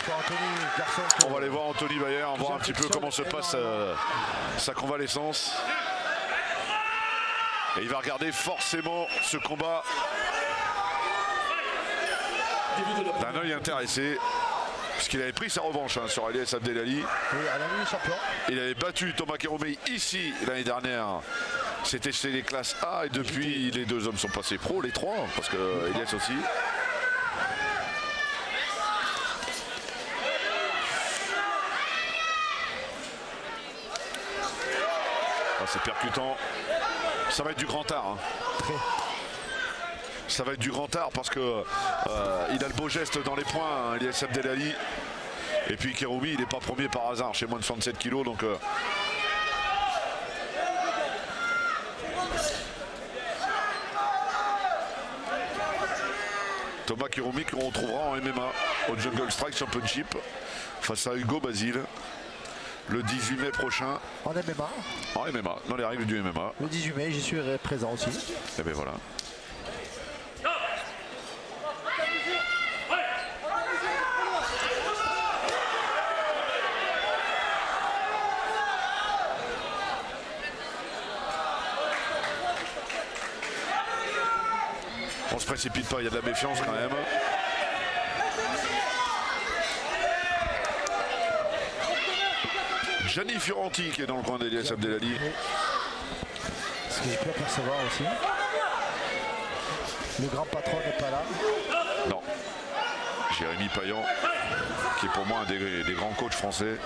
pour Anthony, garçon. On va aller voir Anthony Bayer, voir un petit peu comment se passe sa convalescence. Et il va regarder forcément ce combat d'un œil intéressé. Puisqu'il avait pris sa revanche sur Elias Abdelali. Oui, Alali, champion. Il avait battu Thomas Kéroumi ici l'année dernière. C'était chez les classes A et depuis les deux hommes sont passés pro, les trois, parce que Elias aussi. Ah, c'est percutant. Ça va être du grand art. Ça va être du grand art parce que il a le beau geste dans les points, Elias Abdelali. Et puis Kéroumi, il n'est pas premier par hasard chez moins de 67 kilos. Donc, Thomas Kéroumi qu'on retrouvera en MMA au Jungle Strike Championship face à Hugo Basile le 18 mai prochain. En MMA. En MMA, dans les règles du MMA. Le 18 mai, j'y suis présent aussi. Et bien voilà. On se précipite pas, il y a de la méfiance quand même. Gianni Fioranti qui est dans le coin d'Elias Abdelali. Ce que j'ai pu apercevoir aussi. Le grand patron n'est pas là. Non. Jérémy Payan, qui est pour moi un des grands coachs français.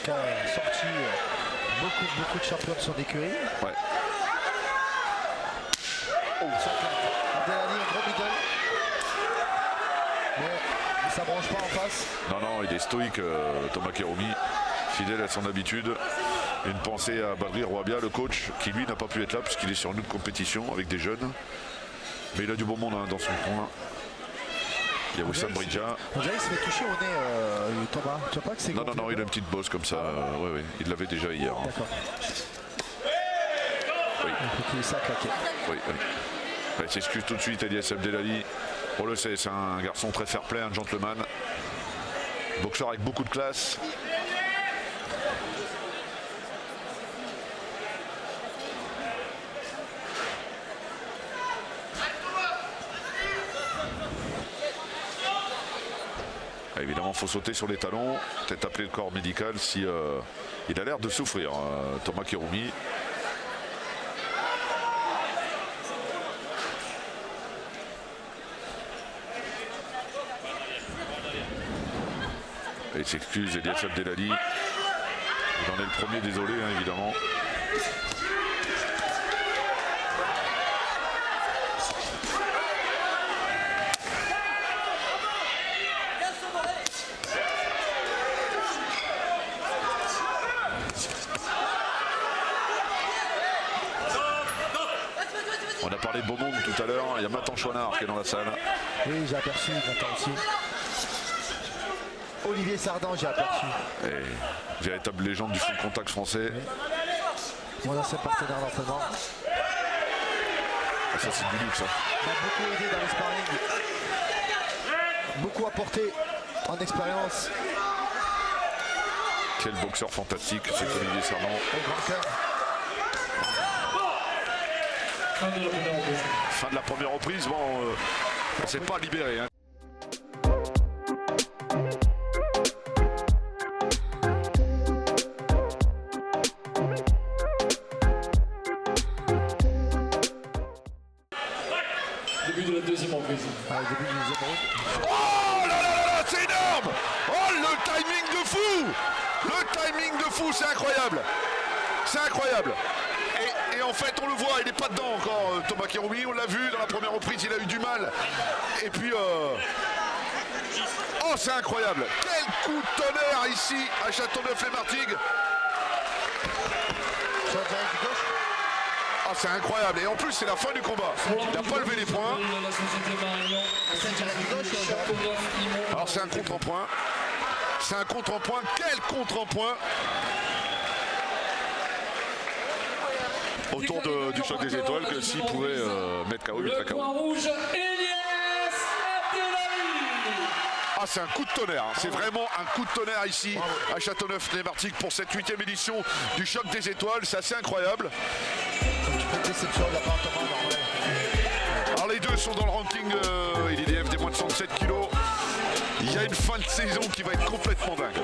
Qui a sorti beaucoup de champions de son écurie. Ouais. Abdelali, un gros middle. Mais ça branche pas en face. Non, il est stoïque, Thomas Kéroumi, fidèle à son habitude. Une pensée à Badri Rouabia, le coach, qui lui n'a pas pu être là puisqu'il est sur une autre compétition avec des jeunes. Mais il a du beau monde dans son coin. Il y a Wissam Bridja. On dirait qu'il se fait toucher au nez, Thomas. Tu vois pas que c'est Non, il a une petite bosse comme ça. Ouais, il l'avait déjà hier. D'accord. Oui. Il s'est claqué. Oui. Il s'excuse tout de suite, Elias Abdelali. On le sait, c'est un garçon très fair-play, un gentleman. Boxeur avec beaucoup de classe. Évidemment, il faut sauter sur les talons, peut-être appeler le corps médical si il a l'air de souffrir, Thomas Kéroumi. Il s'excuse, Elias Abdelali. Il en est le premier, désolé, évidemment. On a parlé de beau monde tout à l'heure, il y a Nathan Chouinard qui est dans la salle. Oui, j'ai aperçu Nathan aussi. Olivier Sardan, j'ai aperçu. Et véritable légende du full contact français. Oui. Mon ancien partenaire d'entraînement. Ah, ça c'est du luxe. Il m'a beaucoup aidé dans les sparring. Beaucoup apporté en expérience. Quel boxeur fantastique, c'est Olivier Sardan. Au grand cœur. Fin de la première reprise, bon, on ne s'est pas libéré. Début de la deuxième reprise. Début du deuxième round. Oh là, c'est énorme! Oh, le timing de fou! Le timing de fou, c'est incroyable! C'est incroyable! Et en fait, on le voit, il n'est pas dedans encore, Thomas Kéroumi. On l'a vu dans la première reprise, il a eu du mal. Et puis, oh, c'est incroyable! Quel coup de tonnerre ici à Châteauneuf-les-Martigues! Ah, c'est incroyable. Et en plus, c'est la fin du combat. Il n'a pas levé les poings. Alors, c'est un contre en point. C'est un contre en point. Quel contre en point! Autour du choc des étoiles, que s'il pouvait mettre KO, il mettrait KO. Ah, c'est un coup de tonnerre, hein. C'est vraiment un coup de tonnerre ici à Châteauneuf-les-Martigues pour cette 8e édition du Choc des Étoiles. C'est assez incroyable. Un petit peu de déception de la part de Thomas, normal. Alors les deux sont dans le ranking IDDF des moins de 107 kilos. Il y a une fin de saison qui va être complètement dingue.